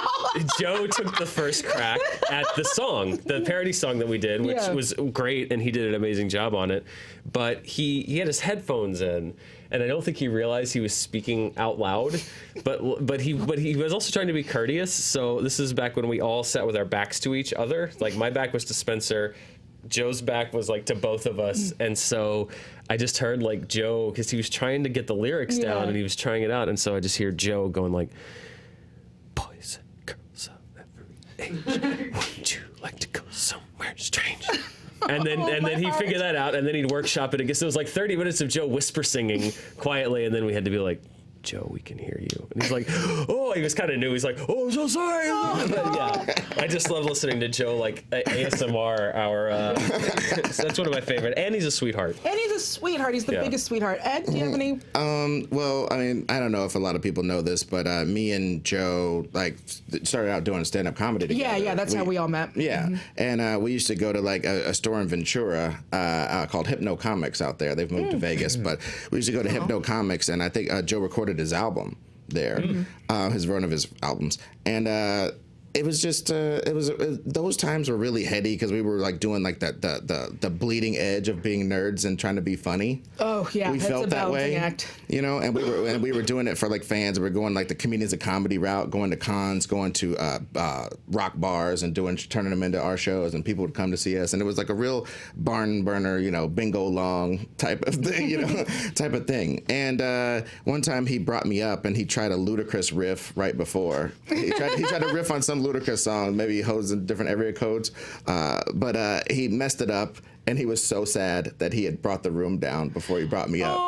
[SPEAKER 2] the first crack at the song, the parody song that we did, which was great, and he did an amazing job on it. But he had his headphones in, and I don't think he realized he was speaking out loud. But he was also trying to be courteous. So this is back when we all sat with our backs to each other. Like my back was to Spencer. Joe's back was like to both of us, and so I just heard like Joe, because he was trying to get the lyrics down and he was trying it out, and so I just hear Joe going like, "Boys and girls of every age, wouldn't you like to go somewhere strange?" And then he'd figure that out, and then he'd workshop it again. So it was like 30 minutes of Joe whisper singing quietly, and then we had to be like, Joe, we can hear you. And he's like, oh, he was kind of new. He's like, oh, I'm so sorry. But yeah, I just love listening to Joe, like ASMR. So that's one of my favorite. And he's a sweetheart.
[SPEAKER 1] He's the biggest sweetheart. Ed, do you have any?
[SPEAKER 3] Well, I mean, I don't know if a lot of people know this, but me and Joe like started out doing stand-up comedy together.
[SPEAKER 1] Yeah, that's how we all met.
[SPEAKER 3] Yeah, and we used to go to like a store in Ventura called Hypno Comics out there. They've moved to Vegas, but we used to go to Hypno Comics, and I think Joe recorded his album there, his one of his albums, and it was just those times were really heady because we were like doing like the bleeding edge of being nerds and trying to be funny.
[SPEAKER 1] Oh yeah,
[SPEAKER 3] we felt that way,
[SPEAKER 1] act.
[SPEAKER 3] You know, and we were doing it for like fans. We were going like the comedians of comedy route, going to cons, going to rock bars, and turning them into our shows, and people would come to see us, and it was like a real barn burner, you know, bingo long type of thing, you know, type of thing. And one time he brought me up and he tried a ludicrous riff right before. He tried to riff on some ludicrous song, maybe holds in different area codes, but he messed it up, and he was so sad that he had brought the room down before he brought me up.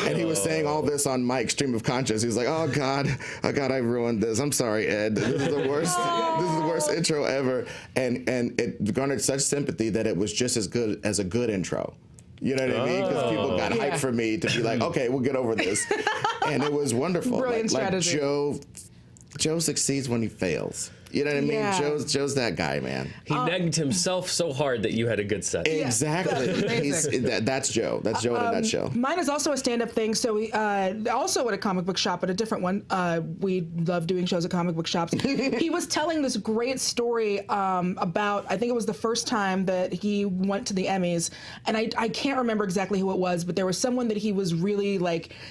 [SPEAKER 3] And he was saying all this on mic, stream of conscious. He was like, "Oh God, I ruined this. I'm sorry, Ed. This is the worst. This is the worst intro ever." And it garnered such sympathy that it was just as good as a good intro. You know what I mean? Because people got hyped for me to be like, okay, we'll get over this. And it was wonderful.
[SPEAKER 1] Brilliant strategy.
[SPEAKER 3] Joe succeeds when he fails. You know what I mean?
[SPEAKER 1] Yeah.
[SPEAKER 3] Joe's that guy, man.
[SPEAKER 2] He negged himself so hard that you had a good set.
[SPEAKER 3] Exactly. That's Joe. That's Joe in a nutshell.
[SPEAKER 1] Mine is also a stand-up thing. So we also at a comic book shop, but a different one. We love doing shows at comic book shops. He was telling this great story about, I think it was the first time that he went to the Emmys, and I can't remember exactly who it was, but there was someone that he was really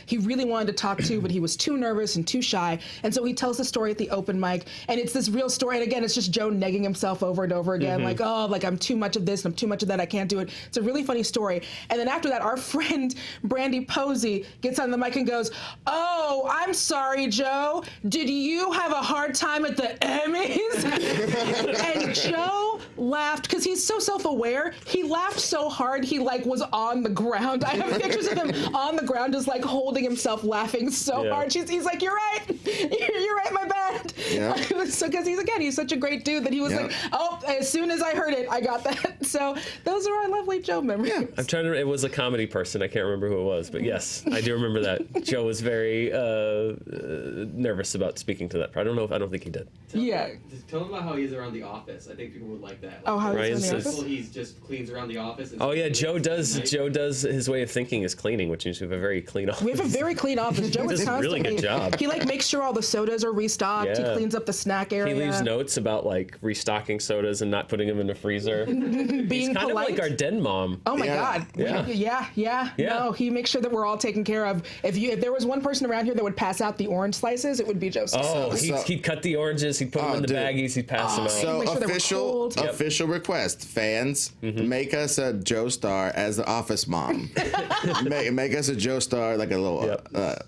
[SPEAKER 1] he really wanted to talk to, but he was too nervous and too shy. And so he tells the story at the open mic, and it's this real story. And again, it's just Joe negging himself over and over again, I'm too much of this, and I'm too much of that, I can't do it. It's a really funny story. And then after that, our friend Brandy Posey gets on the mic and goes, "Oh, I'm sorry, Joe. Did you have a hard time at the Emmys?" And Joe laughed because he's so self-aware. He laughed so hard he was on the ground. I have pictures of him on the ground, just holding himself, laughing so hard. He's like, "You're right. You're right. My bad."
[SPEAKER 3] Yeah.
[SPEAKER 1] So because he's such a great dude that he was like, "Oh, as soon as I heard it, I got that." So those are our lovely Joe memories. Yeah.
[SPEAKER 2] I'm trying to. It was a comedy person. I can't remember who it was, but yes, I do remember that. Joe was very nervous about speaking to that. I don't think he did.
[SPEAKER 4] Tell him about how he is around the office. I think people would like that.
[SPEAKER 1] Oh, how
[SPEAKER 2] Ryan
[SPEAKER 1] he's in the
[SPEAKER 2] says-
[SPEAKER 1] office?
[SPEAKER 4] He's just cleans around the office. And
[SPEAKER 2] Oh yeah, Joe does.
[SPEAKER 4] Night.
[SPEAKER 2] Joe does. His way of thinking is cleaning, which means we have a very clean office.
[SPEAKER 1] We have a very clean office. Joe is
[SPEAKER 2] does a really
[SPEAKER 1] constantly.
[SPEAKER 2] good job.
[SPEAKER 1] He makes sure all the sodas are restocked. He
[SPEAKER 2] Yeah.
[SPEAKER 1] cleans up the snack area.
[SPEAKER 2] He leaves notes about restocking sodas and not putting them in the freezer.
[SPEAKER 1] being
[SPEAKER 2] He's kind
[SPEAKER 1] polite.
[SPEAKER 2] of like our den mom.
[SPEAKER 1] Oh my God!
[SPEAKER 2] Yeah.
[SPEAKER 1] No, he makes sure that we're all taken care of. If there was one person around here that would pass out the orange slices, it would be Joseph.
[SPEAKER 2] Oh, he'd cut the oranges, he'd put them in the baggies, he'd pass them out.
[SPEAKER 3] So
[SPEAKER 1] Make sure they were cold.
[SPEAKER 3] official request, fans, make us a Joe Starr as the office mom. make us a Joe Starr, like a little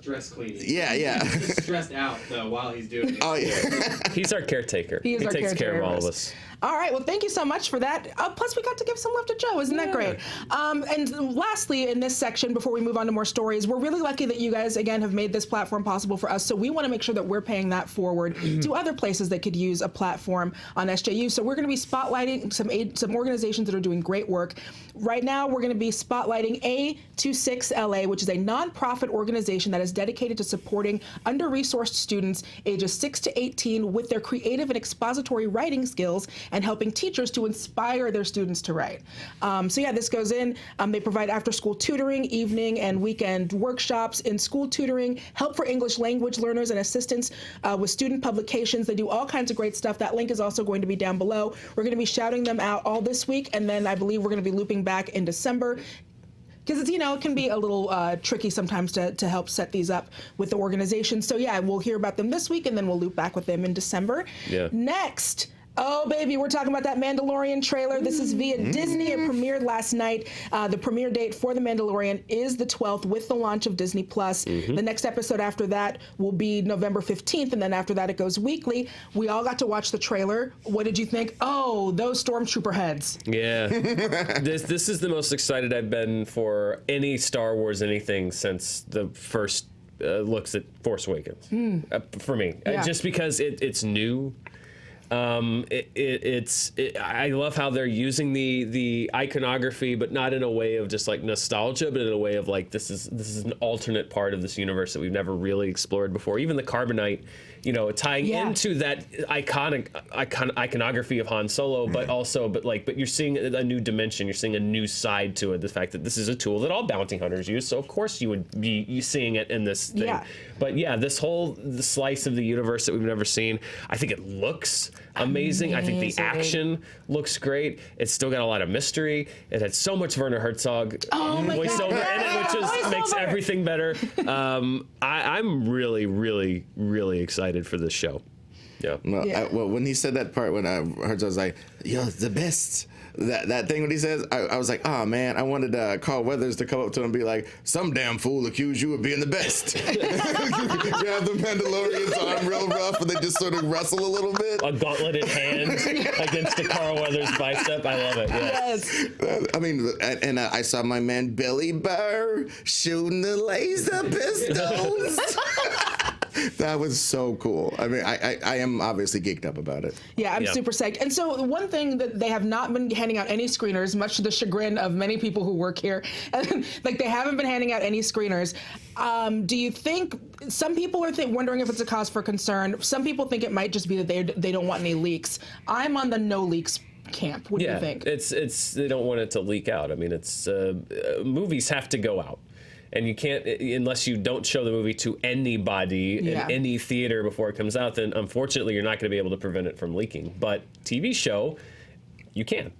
[SPEAKER 4] stress cleaning.
[SPEAKER 3] Yeah.
[SPEAKER 4] He's stressed out though while he's doing it.
[SPEAKER 3] Oh yeah.
[SPEAKER 2] He's our caretaker.
[SPEAKER 1] He is our
[SPEAKER 2] takes care
[SPEAKER 1] caretaker
[SPEAKER 2] of all
[SPEAKER 1] of
[SPEAKER 2] of
[SPEAKER 1] us.
[SPEAKER 2] us.
[SPEAKER 1] All right, well, thank you so much for that. Plus, we got to give some love to Joe. Isn't that great? And lastly, in this section, before we move on to more stories, we're really lucky that you guys, again, have made this platform possible for us. So we want to make sure that we're paying that forward to other places that could use a platform on SJU. So we're going to be spotlighting some organizations that are doing great work. Right now, we're going to be spotlighting A26LA, which is a nonprofit organization that is dedicated to supporting under-resourced students ages 6 to 18 with their creative and expository writing skills and helping teachers to inspire their students to write. This goes in. They provide after-school tutoring, evening and weekend workshops, in-school tutoring, help for English language learners and assistance with student publications. They do all kinds of great stuff. That link is also going to be down below. We're going to be shouting them out all this week, and then I believe we're going to be looping back in December. Because it can be a little tricky sometimes to help set these up with the organization. So we'll hear about them this week, and then we'll loop back with them in December.
[SPEAKER 2] Yeah.
[SPEAKER 1] Next. Oh, baby, we're talking about that Mandalorian trailer. This is via Disney. It premiered last night. The premiere date for The Mandalorian is the 12th with the launch of Disney+. The next episode after that will be November 15th, and then after that it goes weekly. We all got to watch the trailer. What did you think? Oh, those Stormtrooper heads.
[SPEAKER 2] Yeah. This is the most excited I've been for any Star Wars anything since the first looks at Force Awakens. For me.
[SPEAKER 1] Yeah.
[SPEAKER 2] Just because it's new. I love how they're using the iconography, but not in a way of just nostalgia, but in a way of this is an alternate part of this universe that we've never really explored before. Even the Carbonite, tying into that iconography of Han Solo, but you're seeing a new dimension. You're seeing a new side to it. The fact that this is a tool that all bounty hunters use, so of course you would be seeing it in this thing. Yeah. But this whole slice of the universe that we've never seen, I think it looks amazing. I think the action looks great. It's still got a lot of mystery. It had so much Werner Herzog voiceover in it, which makes everything better. I'm really, really, really excited for this show. Yeah.
[SPEAKER 3] When he said that part, when I heard, I was like, "You're the best." That thing when he says, I was like, oh man, I wanted Carl Weathers to come up to him and be like, "Some damn fool accused you of being the best." You have the Mandalorian's arm real rough, and they just sort of wrestle a little bit.
[SPEAKER 2] A gauntleted hand against the Carl Weathers bicep. I love it. Yes.
[SPEAKER 3] I mean, and I saw my man Billy Burr shooting the laser pistols. That was so cool. I mean, I am obviously geeked up about it.
[SPEAKER 1] Yeah, I'm super psyched. And so one thing that they have not been handing out any screeners, much to the chagrin of many people who work here. Like, they haven't been handing out any screeners. Do you think some people are wondering if it's a cause for concern? Some people think it might just be that they don't want any leaks. I'm on the no leaks camp. What do you think?
[SPEAKER 2] It's they don't want it to leak out. I mean, it's movies have to go out. And you can't, unless you don't show the movie to anybody in any theater before it comes out, then unfortunately you're not going to be able to prevent it from leaking. But TV show, you can.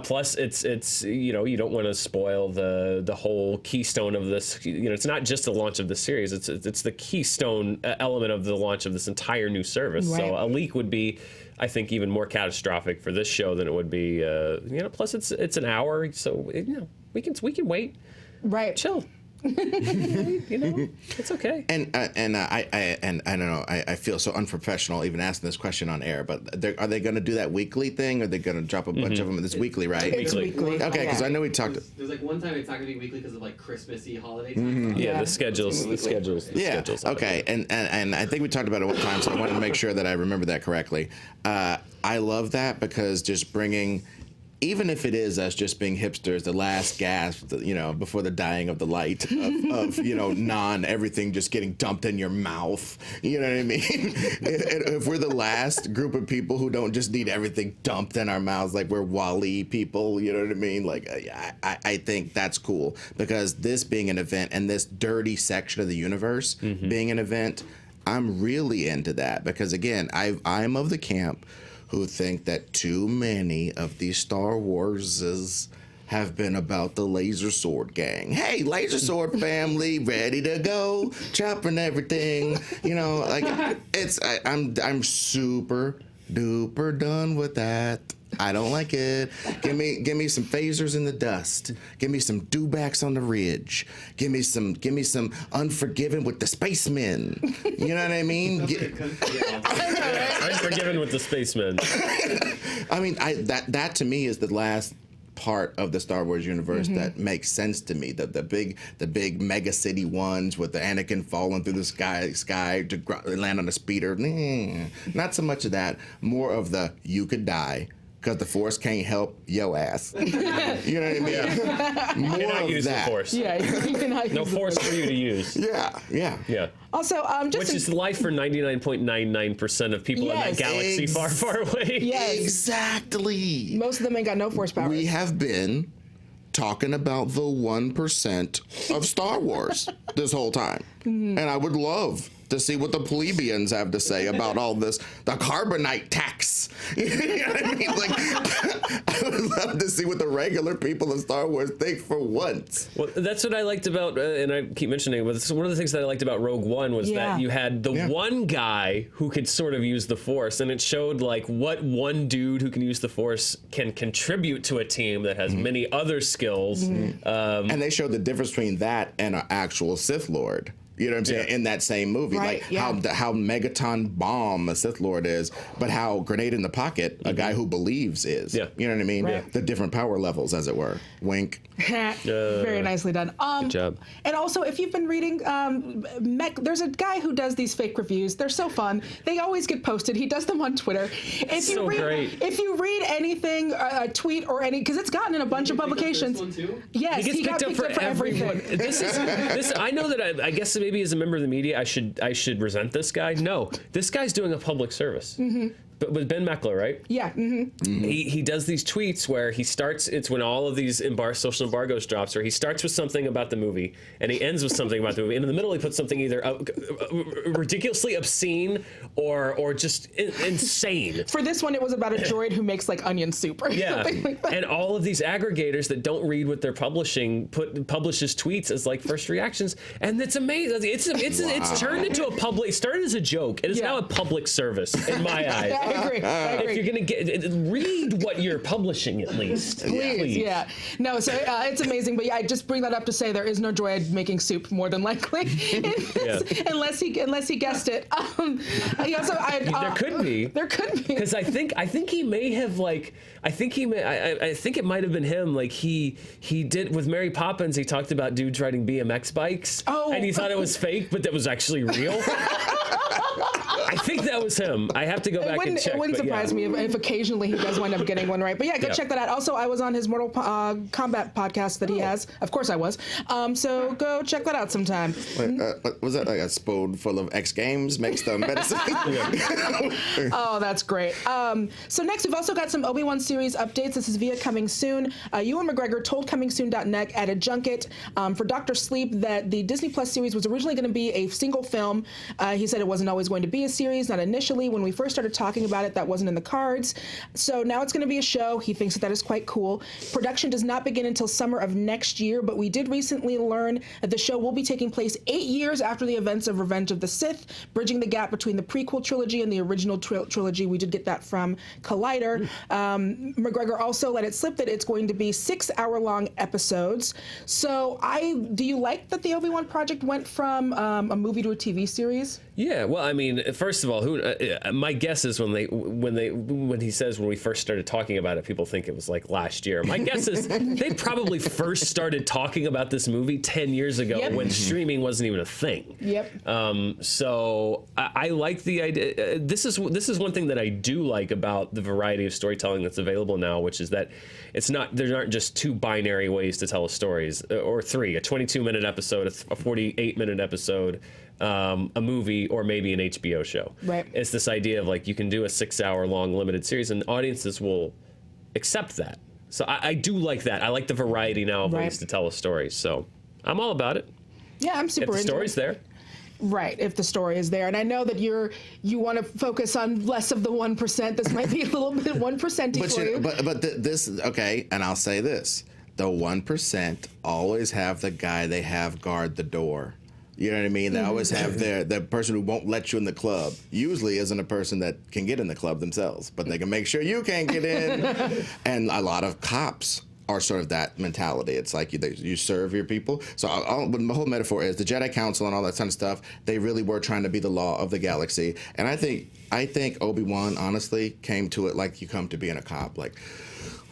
[SPEAKER 2] Plus, it's you know, you don't want to spoil the whole keystone of this. You know, it's not just the launch of the series. It's the keystone element of the launch of this entire new service. Right. So a leak would be, I think, even more catastrophic for this show than it would be. You know, plus it's an hour, so you know we can wait. Right. Chill. You know, it's okay.
[SPEAKER 3] And I don't know. I feel so unprofessional even asking this question on air. But are they going to do that weekly thing? Or are they going to drop a bunch of them? It's weekly, right?
[SPEAKER 1] It's weekly.
[SPEAKER 3] Okay, because I know we talked.
[SPEAKER 4] There's like one time it's not going to be weekly because of like Christmassy holiday time.
[SPEAKER 2] Yeah, the schedules.
[SPEAKER 3] Yeah. Okay, and I think we talked about it one time, so I wanted to make sure that I remember that correctly. I love that because just bringing. Even if it is us just being hipsters, the last gasp, you know, before the dying of the light of you know, everything just getting dumped in your mouth. You know what I mean? If we're the last group of people who don't just need everything dumped in our mouths, like we're Wall-E people, you know what I mean? Like, I think that's cool because this being an event and this dirty section of the universe being an event, I'm really into that because, again, I'm of the camp who think that too many of these Star Warses have been about the laser sword gang. Hey, laser sword family, ready to go, chopping everything. You know, like I'm super duper done with that. I don't like it. Give me some phasers in the dust. Give me some dewbacks on the ridge. Give me some Unforgiven with the spacemen. You know what I mean?
[SPEAKER 2] Unforgiven with the spacemen.
[SPEAKER 3] I mean, that to me is the last part of the Star Wars universe that makes sense to me. The big mega city ones with the Anakin falling through the sky to land on a speeder. Not so much of that. More of the you could die because the Force can't help yo ass. You know what I mean?
[SPEAKER 2] Yeah.
[SPEAKER 3] More
[SPEAKER 2] you cannot
[SPEAKER 3] of
[SPEAKER 2] use
[SPEAKER 3] that.
[SPEAKER 2] the Force.
[SPEAKER 1] Yeah, you cannot use
[SPEAKER 2] no Force for you to use.
[SPEAKER 3] Yeah.
[SPEAKER 2] Also, which is life for 99.99% of people in that galaxy far, far away.
[SPEAKER 1] Yes.
[SPEAKER 3] Exactly.
[SPEAKER 1] Most of them ain't got no Force powers.
[SPEAKER 3] We have been talking about the 1% of Star Wars this whole time. And I would love to see what the plebeians have to say about all this, the carbonite tax. You know what I mean? Like, I would love to see what the regular people of Star Wars think for once.
[SPEAKER 2] Well, that's what I liked about, and I keep mentioning it, but one of the things that I liked about Rogue One was that you had the one guy who could sort of use the Force, and it showed like what one dude who can use the Force can contribute to a team that has many other skills.
[SPEAKER 3] And they showed the difference between that and an actual Sith Lord. You know what I'm saying? In that same movie, like how megaton bomb a Sith Lord is, but how grenade in the pocket a guy who believes is. Yeah. You know what I mean? Right. The different power levels, as it were. Wink.
[SPEAKER 1] Very nicely done.
[SPEAKER 2] Good job.
[SPEAKER 1] And also, if you've been reading, there's a guy who does these fake reviews. They're so fun. They always get posted. He does them on Twitter. If you read anything, a tweet or any, because it's gotten in a bunch of publications. Yes,
[SPEAKER 2] he gets picked up for everyone.
[SPEAKER 1] Everything.
[SPEAKER 2] This. I know that I guess maybe as a member of the media, I should resent this guy. No, this guy's doing a public service. But with Ben Meckler, right?
[SPEAKER 1] Yeah.
[SPEAKER 2] He does these tweets where he starts. It's when all of these social embargoes drops, where he starts with something about the movie and he ends with something about the movie, and in the middle he puts something either ridiculously obscene or just insane.
[SPEAKER 1] For this one, it was about a droid who makes like onion soup or something like that.
[SPEAKER 2] And all of these aggregators that don't read what they're publishing publishes tweets as like first reactions, and it's amazing. It's turned into a public. It started as a joke. It is now a public service in my eyes.
[SPEAKER 1] agree.
[SPEAKER 2] If you're gonna read what you're publishing at least.
[SPEAKER 1] Please. Yeah. No, so it's amazing. But yeah, I just bring that up to say there is no droid making soup, more than likely, unless he guessed it.
[SPEAKER 2] There could be.
[SPEAKER 1] There could be.
[SPEAKER 2] Because I think he may have I think it might have been him. Like he did with Mary Poppins. He talked about dudes riding BMX bikes.
[SPEAKER 1] Oh.
[SPEAKER 2] And he thought it was fake, but that was actually real. I think that was him. I have to go back and check.
[SPEAKER 1] It wouldn't surprise me if occasionally he does wind up getting one right. But yeah, go check that out. Also, I was on his Mortal Kombat podcast that he has. Of course I was. So go check that out sometime.
[SPEAKER 3] Was that like a spoon full of X Games makes the medicine?
[SPEAKER 1] Oh, that's great. So next, we've also got some Obi-Wan series updates. This is via Coming Soon. Ewan McGregor told ComingSoon.net at a junket for Dr. Sleep that the Disney Plus series was originally going to be a single film. He said it wasn't always going to be a series, not initially. When we first started talking about it, that wasn't in the cards. So now it's going to be a show. He thinks that is quite cool. Production does not begin until summer of next year, but we did recently learn that the show will be taking place 8 years after the events of Revenge of the Sith, bridging the gap between the prequel trilogy and the original trilogy. We did get that from Collider. McGregor also let it slip that it's going to be 6-hour-long episodes. So do you like that the Obi-Wan project went from a movie to a TV series?
[SPEAKER 2] Yeah, well, I mean, first of all, my guess is when he says when we first started talking about it, people think it was like last year. My guess is they probably first started talking about this movie 10 years ago when streaming wasn't even a thing. So I like the idea. This is one thing that I do like about the variety of storytelling that's available now, which is that there aren't just two binary ways to tell a story, or three: a 22-minute episode, a 48-minute episode. A movie, or maybe an HBO show.
[SPEAKER 1] Right.
[SPEAKER 2] It's this idea of like you can do a 6-hour-long limited series, and audiences will accept that. So I do like that. I like the variety now of ways to tell a story. So I'm all about it.
[SPEAKER 1] Yeah, I'm super
[SPEAKER 2] into it. If the story's there.
[SPEAKER 1] Right, if the story is there. And I know that you want to focus on less of the 1%. This might be a little bit 1%-y for you.
[SPEAKER 3] But this, okay, and I'll say this. The 1% always have the guy they have guard the door. You know what I mean? They always have the person who won't let you in the club. Usually isn't a person that can get in the club themselves, but they can make sure you can't get in. And a lot of cops are sort of that mentality. It's like you serve your people. So the whole metaphor is the Jedi Council and all that kind of stuff. They really were trying to be the law of the galaxy. And I think Obi-Wan honestly came to it like you come to being a cop. Like,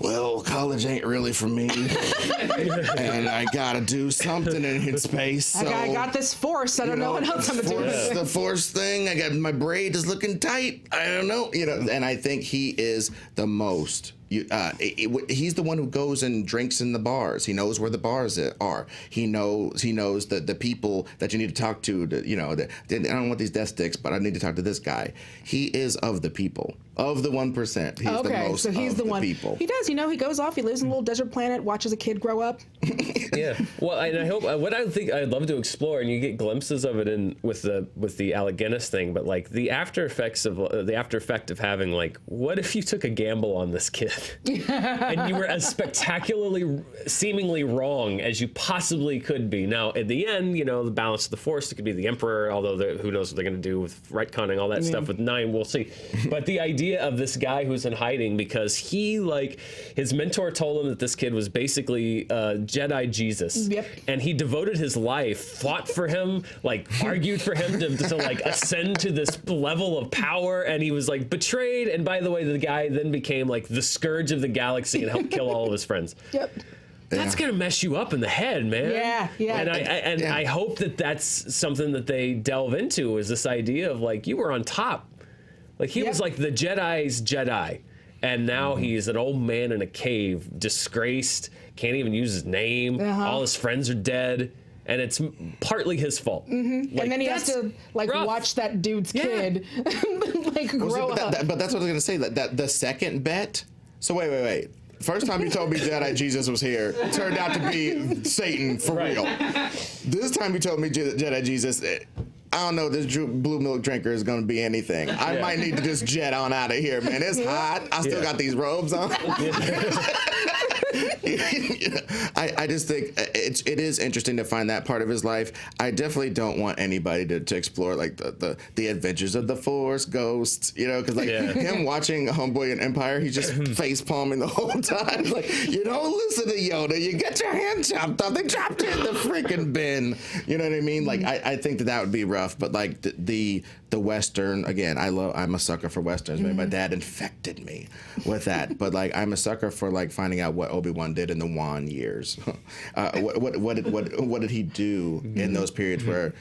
[SPEAKER 3] well, college ain't really for me, and I gotta do something in space. So
[SPEAKER 1] I got this force. I don't know what else I'm gonna do.
[SPEAKER 3] The force thing. I got my braid is looking tight. I don't know. And I think he is the most. He's the one who goes and drinks in the bars. He knows where the bars are. He knows the people that you need to talk to. I don't want these death sticks, but I need to talk to this guy. He is of the people, of the 1%. He's the most
[SPEAKER 1] so he's
[SPEAKER 3] of
[SPEAKER 1] the one.
[SPEAKER 3] People.
[SPEAKER 1] He does. He goes off. He lives in a little desert planet, watches a kid grow up.
[SPEAKER 2] Yeah. Well, and I hope what I think I'd love to explore, and you get glimpses of it with the Alec Guinness thing, but like the after effect of having like, what if you took a gamble on this kid? And you were as spectacularly, seemingly wrong as you possibly could be. Now, at the end, the balance of the Force, it could be the Emperor, although who knows what they're going to do with retconning, all that stuff with 9, we'll see. But the idea of this guy who's in hiding because his mentor told him that this kid was basically Jedi Jesus.
[SPEAKER 1] Yep.
[SPEAKER 2] And he devoted his life, fought for him, argued for him to ascend to this level of power, and he was betrayed. And by the way, the guy then became the scourge of the galaxy and helped kill all of his friends.
[SPEAKER 1] Yep.
[SPEAKER 2] That's gonna mess you up in the head, man.
[SPEAKER 1] Yeah.
[SPEAKER 2] And I hope that that's something that they delve into, is this idea of you were on top. He was the Jedi's Jedi, and now he's an old man in a cave, disgraced, can't even use his name. All his friends are dead. And it's partly his fault.
[SPEAKER 1] And then he has to
[SPEAKER 2] rough.
[SPEAKER 1] Watch that dude's kid grow up.
[SPEAKER 3] But that's what I was gonna say. That the second bet. So wait. First time you told me Jedi Jesus was here, turned out to be Satan for real. This time you told me Jedi Jesus. I don't know, this blue milk drinker is going to be anything. I might need to just jet on out of here, man. It's hot. I still got these robes on. I just think it is interesting to find that part of his life. I definitely don't want anybody to explore like the adventures of the Force ghosts, because like him watching Homeboy and Empire, he's just face palming the whole time. Like, you don't listen to Yoda, you get your hand chopped off. They dropped it in the freaking bin. You know what I mean? Like I think that would be rough. But like the Western, again, I'm a sucker for Westerns. My dad infected me with that. But like I'm a sucker for like finding out what Obi-Wan did in the Wan years. What did he do in those periods where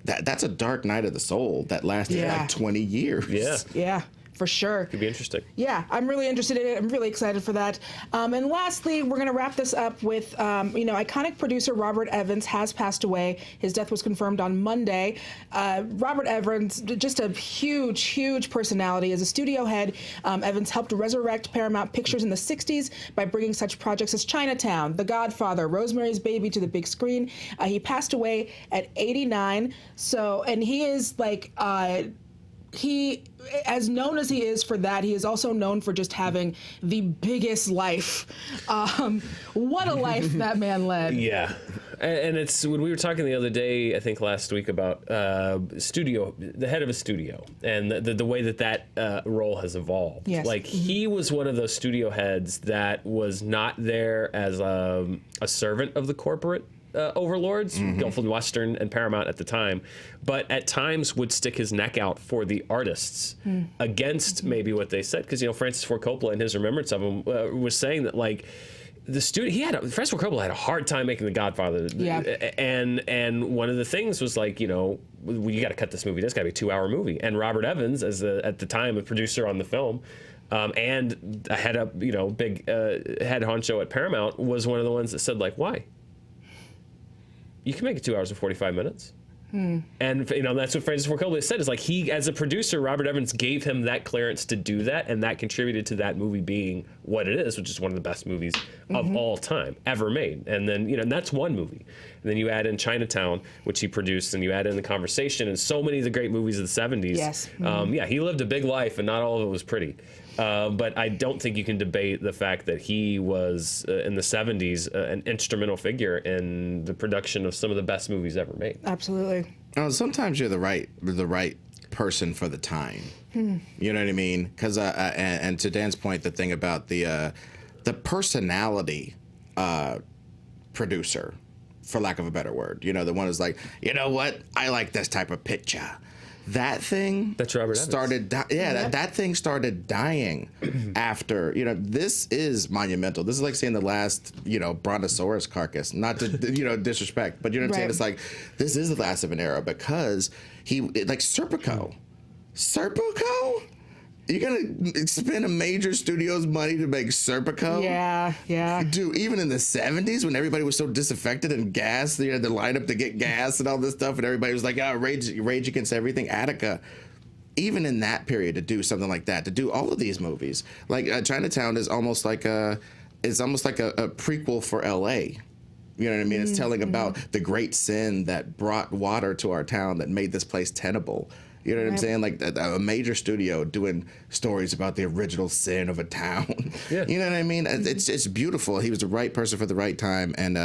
[SPEAKER 3] that's a dark night of the soul that lasted like 20 years.
[SPEAKER 1] Yeah. For sure.
[SPEAKER 2] Could be interesting.
[SPEAKER 1] Yeah, I'm really interested in it. I'm really excited for that. And lastly, we're going to wrap this up with, iconic producer Robert Evans has passed away. His death was confirmed on Monday. Robert Evans, just a huge, huge personality. As a studio head, Evans helped resurrect Paramount Pictures in the 60s by bringing such projects as Chinatown, The Godfather, Rosemary's Baby to the big screen. He passed away at 89. And he is like... he, as known as he is for that, he is also known for just having the biggest life. What a life that man led.
[SPEAKER 2] Yeah. And it's when we were talking the other day, I think last week, about the head of a studio, and the way that role has evolved.
[SPEAKER 1] Yes.
[SPEAKER 2] Like, he was one of those studio heads that was not there as a servant of the corporate overlords, Gulfland Western and Paramount at the time, but at times would stick his neck out for the artists against maybe what they said. Because, Francis Ford Coppola, in his remembrance of him, was saying that, like, the studio, Francis Ford Coppola had a hard time making The Godfather.
[SPEAKER 1] Yeah.
[SPEAKER 2] And one of the things was like, you got to cut this movie. This got to be a 2-hour movie. And Robert Evans, at the time, a producer on the film, and a head up, big head honcho at Paramount, was one of the ones that said, like, why? You can make it 2 hours and 45 minutes. And, that's what Francis Ford Coppola said, is like, he, as a producer, Robert Evans gave him that clearance to do that, and that contributed to that movie being what it is, which is one of the best movies of all time ever made. And then, and that's one movie. And then you add in Chinatown, which he produced, and you add in The Conversation, and so many of the great movies of the 70s.
[SPEAKER 1] Yes.
[SPEAKER 2] He lived a big life, and not all of it was pretty. But I don't think you can debate the fact that he was, in the 70s, an instrumental figure in the production of some of the best movies ever made.
[SPEAKER 1] Absolutely.
[SPEAKER 3] Sometimes you're the right person for the time. You know what I mean? Because and to Dan's point, the thing about the personality producer, for lack of a better word, the one who's like, you know what, I like this type of picture. That thing
[SPEAKER 2] that's Robert
[SPEAKER 3] started that thing started dying after, this is monumental. This is like seeing the last, brontosaurus carcass, not to disrespect, but you know what I'm saying? It's like, this is the last of an era, because Serpico, you're gonna spend a major studio's money to make Serpico?
[SPEAKER 1] Yeah.
[SPEAKER 3] Dude, even in the 70s, when everybody was so disaffected and gassed, they had to line up to get gas and all this stuff, and everybody was like, rage against everything. Attica, even in that period, to do something like that, to do all of these movies, like Chinatown is almost like a prequel for L.A. You know what I mean? It's telling about the great sin that brought water to our town, that made this place tenable. You know what I'm saying? Like a major studio doing stories about the original sin of a town. Yeah. You know what I mean? It's beautiful. He was the right person for the right time, and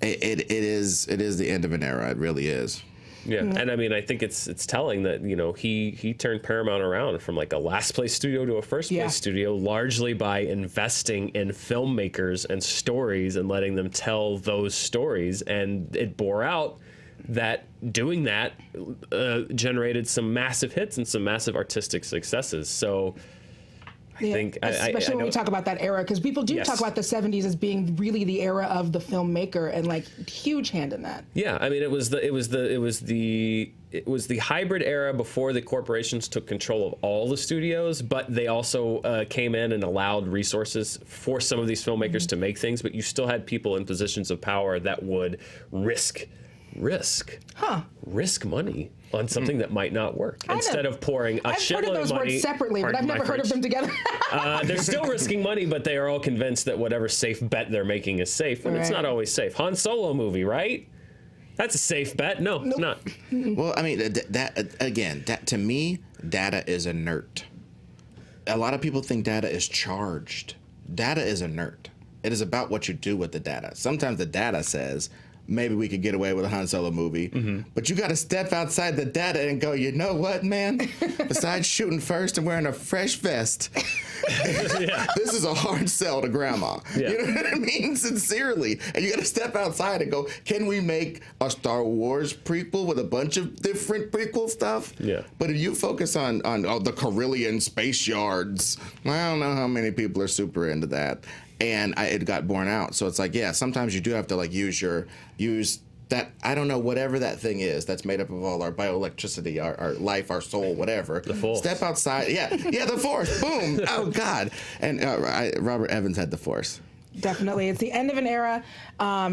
[SPEAKER 3] it is the end of an era. It really is.
[SPEAKER 2] Yeah, and I mean, I think it's telling that he turned Paramount around from like a last place studio to a first place studio, largely by investing in filmmakers and stories and letting them tell those stories, and it bore out. That doing that generated some massive hits and some massive artistic successes. So I think,
[SPEAKER 1] especially when we talk about that era, because people do talk about the 70s as being really the era of the filmmaker, and like huge hand in that.
[SPEAKER 2] Yeah, I mean, it was the hybrid era before the corporations took control of all the studios, but they also came in and allowed resources for some of these filmmakers to make things. But you still had people in positions of power that would risk money on something that might not work, instead of pouring a shitload of money.
[SPEAKER 1] I've heard of those words separately, but I've never heard of them together.
[SPEAKER 2] They're still risking money, but they are all convinced that whatever safe bet they're making is safe, and it's not always safe. Han Solo movie, right? That's a safe bet. No, it's not.
[SPEAKER 3] Well, I mean, that to me, data is inert. A lot of people think data is charged. Data is inert. It is about what you do with the data. Sometimes the data says, maybe we could get away with a Han Solo movie, but you got to step outside the data and go, you know what, man? Besides shooting first and wearing a fresh vest, this is a hard sell to grandma.
[SPEAKER 2] Yeah.
[SPEAKER 3] You know what I mean? Sincerely. And you got to step outside and go, can we make a Star Wars prequel with a bunch of different prequel stuff?
[SPEAKER 2] Yeah.
[SPEAKER 3] But if you focus on the Corellian space yards, I don't know how many people are super into that. And it got borne out. So it's like, yeah, sometimes you do have to like use that, I don't know, whatever that thing is that's made up of all our bioelectricity, our life, our soul, whatever.
[SPEAKER 2] The Force.
[SPEAKER 3] Step outside. Yeah, the Force. Boom. Oh, God. And Robert Evans had the Force.
[SPEAKER 1] Definitely. It's the end of an era.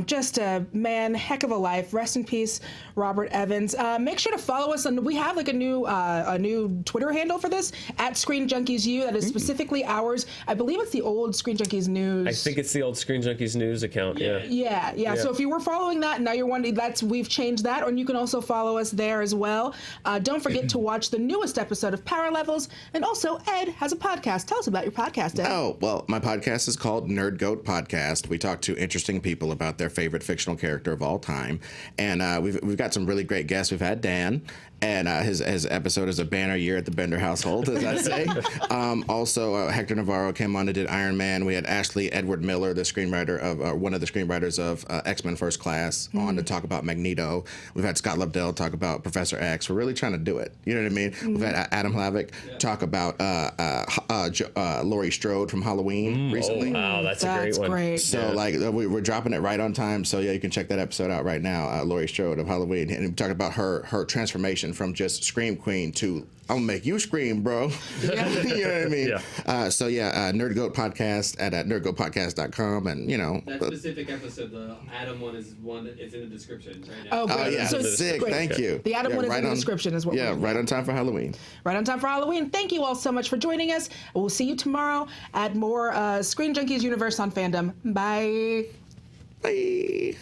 [SPEAKER 1] Just a man, heck of a life. Rest in peace, Robert Evans. Make sure to follow us. And we have like a new Twitter handle for this, @ScreenJunkiesU. That is specifically ours. I believe it's the old Screen Junkies News.
[SPEAKER 2] I think it's the old Screen Junkies News account. Yeah.
[SPEAKER 1] So if you were following that, and now you're wondering, we've changed that, and you can also follow us there as well. Don't forget to watch the newest episode of Power Levels. And also, Ed has a podcast. Tell us about your podcast, Ed.
[SPEAKER 3] Oh, well, my podcast is called Nerd Goat Podcast. We talk to interesting people about their favorite fictional character of all time, and we've got some really great guests. We've had Dan, and his episode is a banner year at the Bender household, as I say. Also, Hector Navarro came on and did Iron Man. We had Ashley Edward Miller, the screenwriter of one of the screenwriters of X-Men First Class, on to talk about Magneto. We've had Scott Lobdell talk about Professor X. We're really trying to do it. You know what I mean? We've had Adam Hlavic talk about Laurie Strode from Halloween recently.
[SPEAKER 2] Oh, wow, that's a great one.
[SPEAKER 1] Great.
[SPEAKER 3] So like we're dropping it right on time. So yeah, you can check that episode out right now. Laurie Strode of Halloween, and we talked about her transformation from just Scream Queen to I'm gonna make you scream, bro.
[SPEAKER 1] Yeah.
[SPEAKER 3] You know what I mean?
[SPEAKER 2] Yeah.
[SPEAKER 3] Nerd Goat Podcast at nerdgoatpodcast.com, and
[SPEAKER 4] that specific episode, the Adam one is one that is in the description right now.
[SPEAKER 1] Oh, great.
[SPEAKER 3] yeah,
[SPEAKER 1] So
[SPEAKER 3] sick.
[SPEAKER 1] great.
[SPEAKER 3] Thank you.
[SPEAKER 1] The Adam one is in the description is what we're
[SPEAKER 3] right on time for Halloween.
[SPEAKER 1] Right on time for Halloween. Thank you all so much for joining us. We'll see you tomorrow at more Screen Junkies Universe on Fandom. Bye.
[SPEAKER 3] Bye.